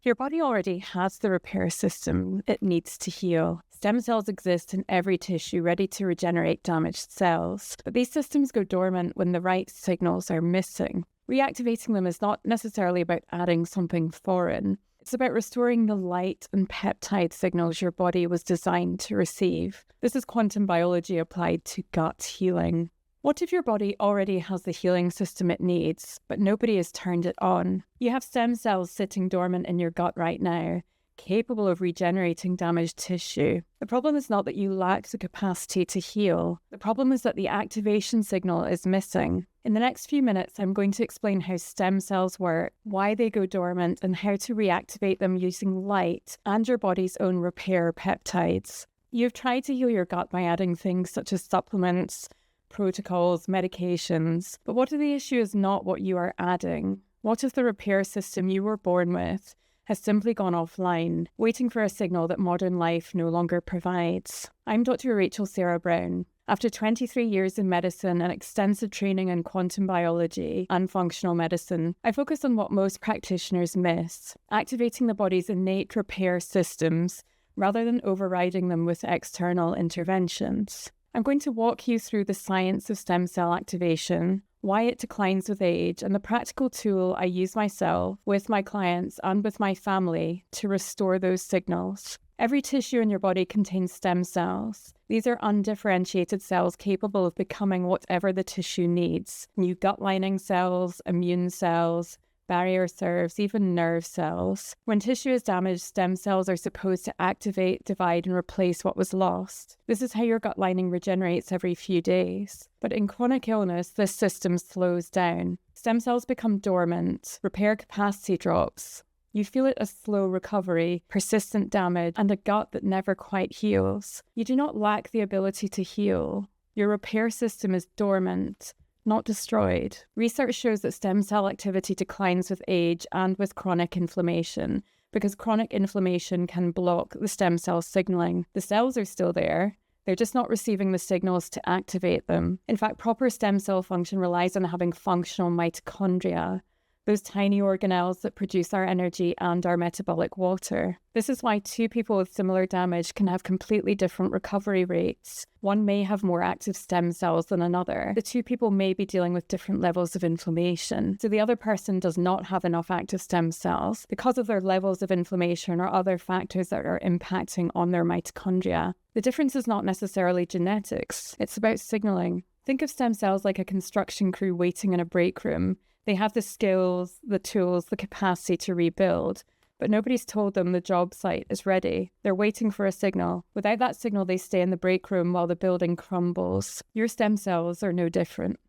Your body already has the repair system it needs to heal. Stem cells exist in every tissue ready to regenerate damaged cells, but these systems go dormant when the right signals are missing. Reactivating them is not necessarily about adding something foreign. It's about restoring the light and peptide signals your body was designed to receive. This is quantum biology applied to gut healing. What if your body already has the healing system it needs, but nobody has turned it on? You have stem cells sitting dormant in your gut right now, capable of regenerating damaged tissue. The problem is not that you lack the capacity to heal. The problem is that the activation signal is missing. In the next few minutes, I'm going to explain how stem cells work, why they go dormant, and how to reactivate them using light and your body's own repair peptides. You've tried to heal your gut by adding things such as supplements, protocols, medications, but what if the issue is not what you are adding? What if the repair system you were born with has simply gone offline, waiting for a signal that modern life no longer provides? I'm Dr. Rachel Sarah Brown. After 23 years in medicine and extensive training in quantum biology and functional medicine, I focus on what most practitioners miss, activating the body's innate repair systems rather than overriding them with external interventions. I'm going to walk you through the science of stem cell activation, why it declines with age, and the practical tool I use myself, with my clients, and with my family to restore those signals. Every tissue in your body contains stem cells. These are undifferentiated cells capable of becoming whatever the tissue needs. New gut lining cells, immune cells, barrier cells, even nerve cells. When tissue is damaged, stem cells are supposed to activate, divide, and replace what was lost. This is how your gut lining regenerates every few days. But in chronic illness, this system slows down. Stem cells become dormant, repair capacity drops. You feel it as slow recovery, persistent damage, and a gut that never quite heals. You do not lack the ability to heal. Your repair system is dormant, not destroyed. Research shows that stem cell activity declines with age and with chronic inflammation, because chronic inflammation can block the stem cell signaling. The cells are still there. They're just not receiving the signals to activate them. In fact, proper stem cell function relies on having functional mitochondria, those tiny organelles that produce our energy and our metabolic water. This is why two people with similar damage can have completely different recovery rates. One may have more active stem cells than another. The two people may be dealing with different levels of inflammation. So the other person does not have enough active stem cells because of their levels of inflammation or other factors that are impacting on their mitochondria. The difference is not necessarily genetics. It's about signaling. Think of stem cells like a construction crew waiting in a break room. They have the skills, the tools, the capacity to rebuild, but nobody's told them the job site is ready. They're waiting for a signal. Without that signal, they stay in the break room while the building crumbles. Your stem cells are no different.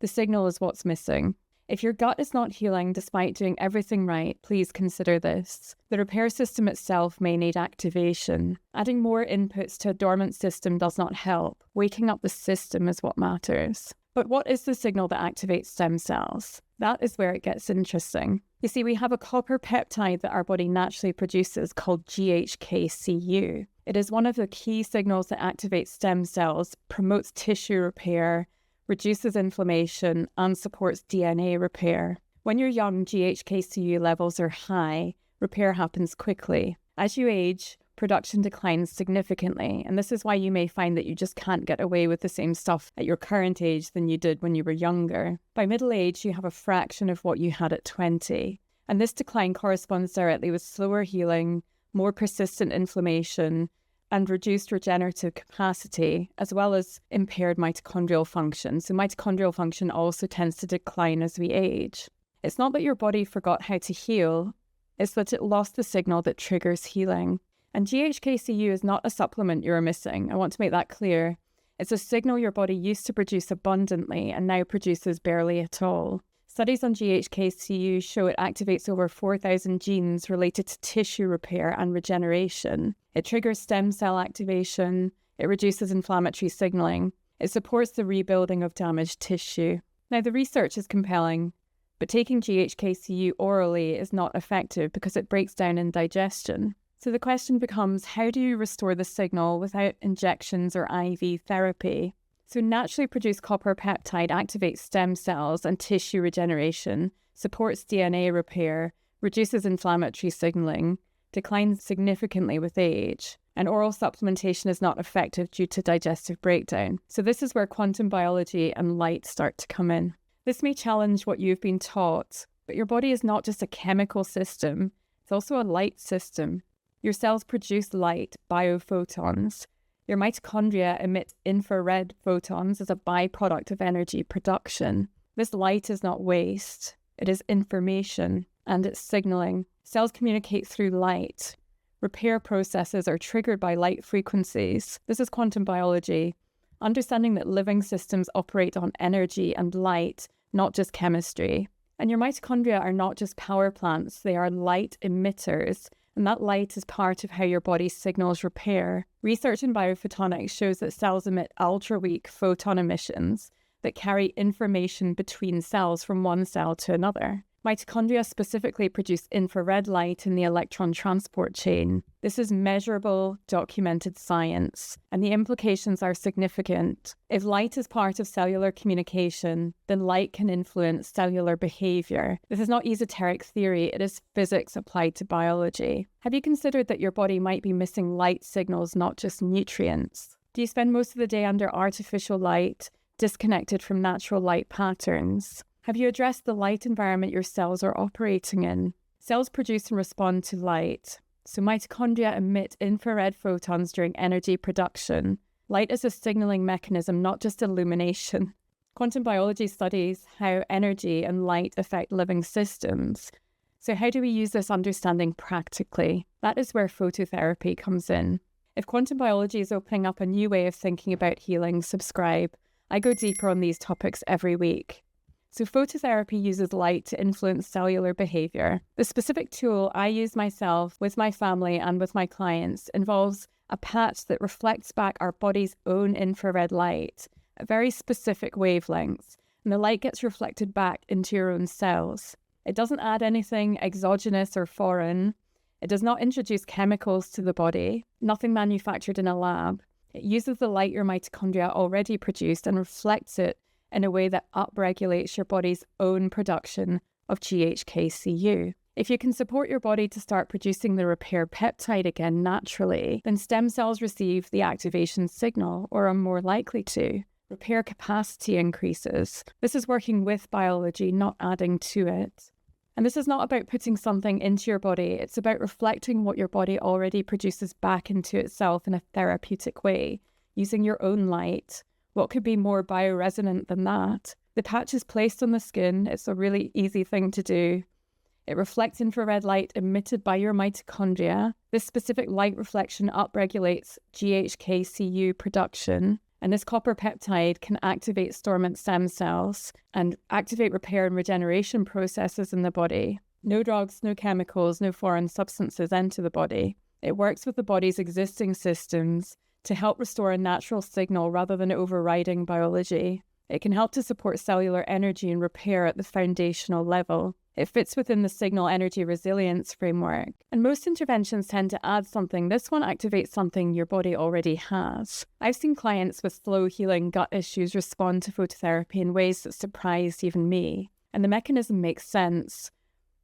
The signal is what's missing. If your gut is not healing despite doing everything right, please consider this. The repair system itself may need activation. Adding more inputs to a dormant system does not help. Waking up the system is what matters. But what is the signal that activates stem cells? That is where it gets interesting. You see, we have a copper peptide that our body naturally produces called GHK-Cu. It is one of the key signals that activates stem cells, promotes tissue repair, reduces inflammation, and supports DNA repair. When you're young, GHK-Cu levels are high. Repair happens quickly. As you age, production declines significantly, and this is why you may find that you just can't get away with the same stuff at your current age than you did when you were younger. By middle age, you have a fraction of what you had at 20, and this decline corresponds directly with slower healing, more persistent inflammation, and reduced regenerative capacity, as well as impaired mitochondrial function. So mitochondrial function also tends to decline as we age. It's not that your body forgot how to heal, it's that it lost the signal that triggers healing. And GHK-Cu is not a supplement you're missing. I want to make that clear. It's a signal your body used to produce abundantly and now produces barely at all. Studies on GHK-Cu show it activates over 4,000 genes related to tissue repair and regeneration. It triggers stem cell activation. It reduces inflammatory signaling. It supports the rebuilding of damaged tissue. Now, the research is compelling, but taking GHK-Cu orally is not effective because it breaks down in digestion. So the question becomes, how do you restore the signal without injections or IV therapy? So naturally produced copper peptide activates stem cells and tissue regeneration, supports DNA repair, reduces inflammatory signaling, declines significantly with age, and oral supplementation is not effective due to digestive breakdown. So this is where quantum biology and light start to come in. This may challenge what you've been taught, but your body is not just a chemical system, it's also a light system. Your cells produce light, biophotons. Your mitochondria emit infrared photons as a byproduct of energy production. This light is not waste, it is information, and it's signaling. Cells communicate through light. Repair processes are triggered by light frequencies. This is quantum biology, understanding that living systems operate on energy and light, not just chemistry. And your mitochondria are not just power plants, they are light emitters, and that light is part of how your body signals repair. Research in biophotonics shows that cells emit ultra-weak photon emissions that carry information between cells from one cell to another. Mitochondria specifically produce infrared light in the electron transport chain. This is measurable, documented science, and the implications are significant. If light is part of cellular communication, then light can influence cellular behavior. This is not esoteric theory, it is physics applied to biology. Have you considered that your body might be missing light signals, not just nutrients? Do you spend most of the day under artificial light, disconnected from natural light patterns? Have you addressed the light environment your cells are operating in? Cells produce and respond to light. So mitochondria emit infrared photons during energy production. Light is a signaling mechanism, not just illumination. Quantum biology studies how energy and light affect living systems. So how do we use this understanding practically? That is where phototherapy comes in. If quantum biology is opening up a new way of thinking about healing, subscribe. I go deeper on these topics every week. So phototherapy uses light to influence cellular behavior. The specific tool I use myself, with my family and with my clients, involves a patch that reflects back our body's own infrared light at very specific wavelengths, and the light gets reflected back into your own cells. It doesn't add anything exogenous or foreign. It does not introduce chemicals to the body, nothing manufactured in a lab. It uses the light your mitochondria already produced and reflects it in a way that upregulates your body's own production of GHK-Cu. If you can support your body to start producing the repair peptide again naturally, then stem cells receive the activation signal, or are more likely to. Repair capacity increases. This is working with biology, not adding to it. And this is not about putting something into your body, it's about reflecting what your body already produces back into itself in a therapeutic way, using your own light. What could be more bioresonant than that? The patch is placed on the skin. It's a really easy thing to do. It reflects infrared light emitted by your mitochondria. This specific light reflection upregulates GHK-Cu production, and this copper peptide can activate dormant stem cells and activate repair and regeneration processes in the body. No drugs, no chemicals, no foreign substances enter the body. It works with the body's existing systems to help restore a natural signal rather than overriding biology. It can help to support cellular energy and repair at the foundational level. It fits within the signal energy resilience framework. And most interventions tend to add something. This one activates something your body already has. I've seen clients with slow healing gut issues respond to phototherapy in ways that surprised even me. And the mechanism makes sense.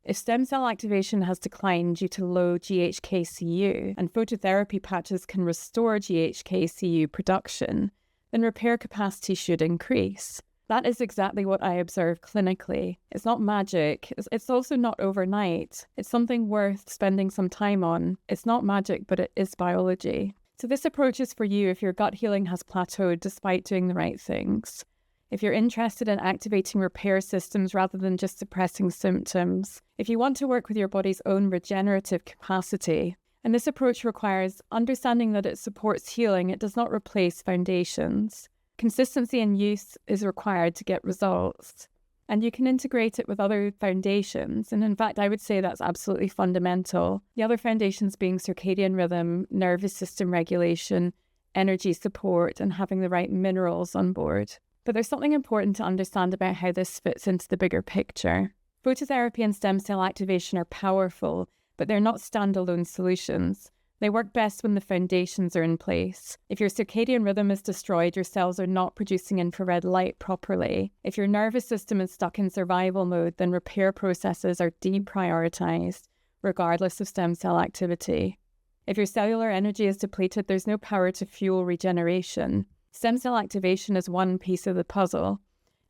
If stem cell activation has declined due to low GHK-Cu and phototherapy patches can restore GHK-Cu production, then repair capacity should increase. That is exactly what I observe clinically. It's not magic. It's also not overnight. It's something worth spending some time on. It's not magic, but it is biology. So this approach is for you if your gut healing has plateaued despite doing the right things. If you're interested in activating repair systems rather than just suppressing symptoms, if you want to work with your body's own regenerative capacity, and this approach requires understanding that it supports healing, it does not replace foundations. Consistency in use is required to get results, and you can integrate it with other foundations, and in fact I would say that's absolutely fundamental. The other foundations being circadian rhythm, nervous system regulation, energy support, and having the right minerals on board. But there's something important to understand about how this fits into the bigger picture. Phototherapy and stem cell activation are powerful, but they're not standalone solutions. They work best when the foundations are in place. If your circadian rhythm is destroyed, your cells are not producing infrared light properly. If your nervous system is stuck in survival mode, then repair processes are deprioritized, regardless of stem cell activity. If your cellular energy is depleted, there's no power to fuel regeneration. Stem cell activation is one piece of the puzzle.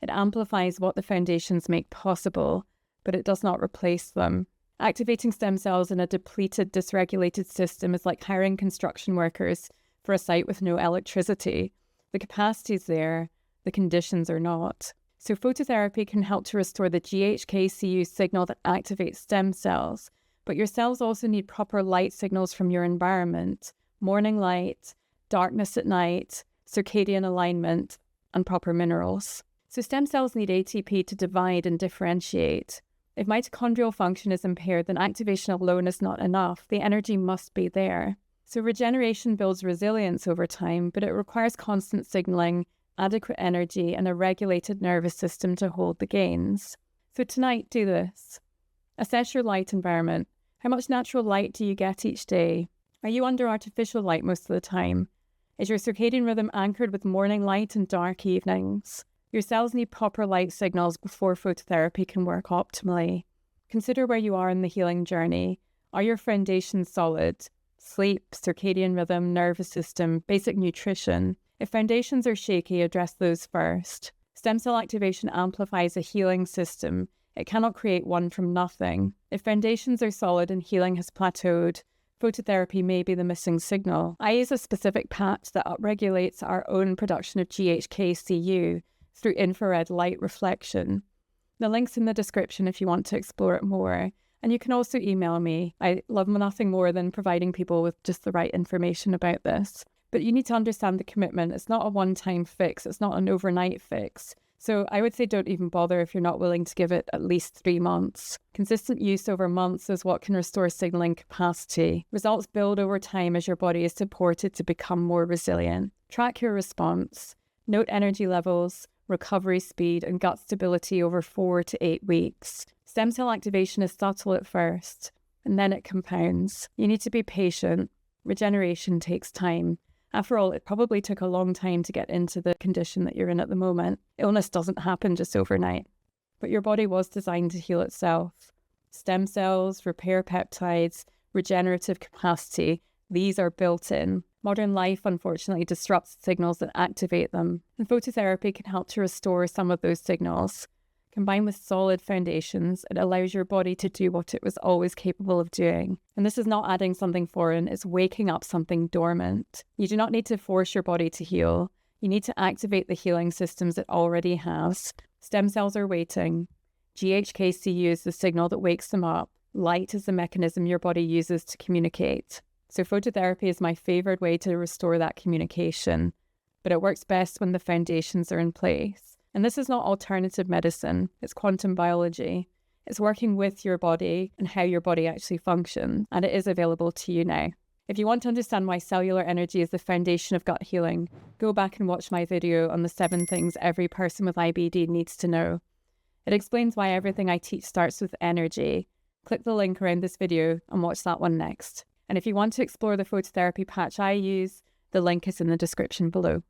It amplifies what the foundations make possible, but it does not replace them. Activating stem cells in a depleted, dysregulated system is like hiring construction workers for a site with no electricity. The capacity is there, the conditions are not. So phototherapy can help to restore the GHK-Cu signal that activates stem cells, but your cells also need proper light signals from your environment, morning light, darkness at night, circadian alignment, and proper minerals. So stem cells need ATP to divide and differentiate. If mitochondrial function is impaired, then activation alone is not enough. The energy must be there. So regeneration builds resilience over time, but it requires constant signaling, adequate energy, and a regulated nervous system to hold the gains. So tonight, do this. Assess your light environment. How much natural light do you get each day? Are you under artificial light most of the time? Is your circadian rhythm anchored with morning light and dark evenings? Your cells need proper light signals before phototherapy can work optimally. Consider where you are in the healing journey. Are your foundations solid? Sleep, circadian rhythm, nervous system, basic nutrition. If foundations are shaky, address those first. Stem cell activation amplifies a healing system. It cannot create one from nothing. If foundations are solid and healing has plateaued, phototherapy may be the missing signal. I use a specific patch that upregulates our own production of GHK-Cu through infrared light reflection. The link's in the description if you want to explore it more. And you can also email me. I love nothing more than providing people with just the right information about this. But you need to understand the commitment. It's not a one-time fix. It's not an overnight fix. So I would say don't even bother if you're not willing to give it at least 3 months. Consistent use over months is what can restore signaling capacity. Results build over time as your body is supported to become more resilient. Track your response. Note energy levels, recovery speed, and gut stability over 4 to 8 weeks. Stem cell activation is subtle at first, and then it compounds. You need to be patient. Regeneration takes time. After all, it probably took a long time to get into the condition that you're in at the moment. Illness doesn't happen just overnight. But your body was designed to heal itself. Stem cells, repair peptides, regenerative capacity, these are built in. Modern life, unfortunately, disrupts signals that activate them, and phototherapy can help to restore some of those signals. Combined with solid foundations, it allows your body to do what it was always capable of doing. And this is not adding something foreign, it's waking up something dormant. You do not need to force your body to heal. You need to activate the healing systems it already has. Stem cells are waiting. GHK-Cu is the signal that wakes them up. Light is the mechanism your body uses to communicate. So phototherapy is my favorite way to restore that communication, but it works best when the foundations are in place. And this is not alternative medicine, it's quantum biology. It's working with your body and how your body actually functions, and it is available to you now. If you want to understand why cellular energy is the foundation of gut healing, go back and watch my video on the 7 things every person with IBD needs to know. It explains why everything I teach starts with energy. Click the link around this video and watch that one next. And if you want to explore the phototherapy patch I use, the link is in the description below.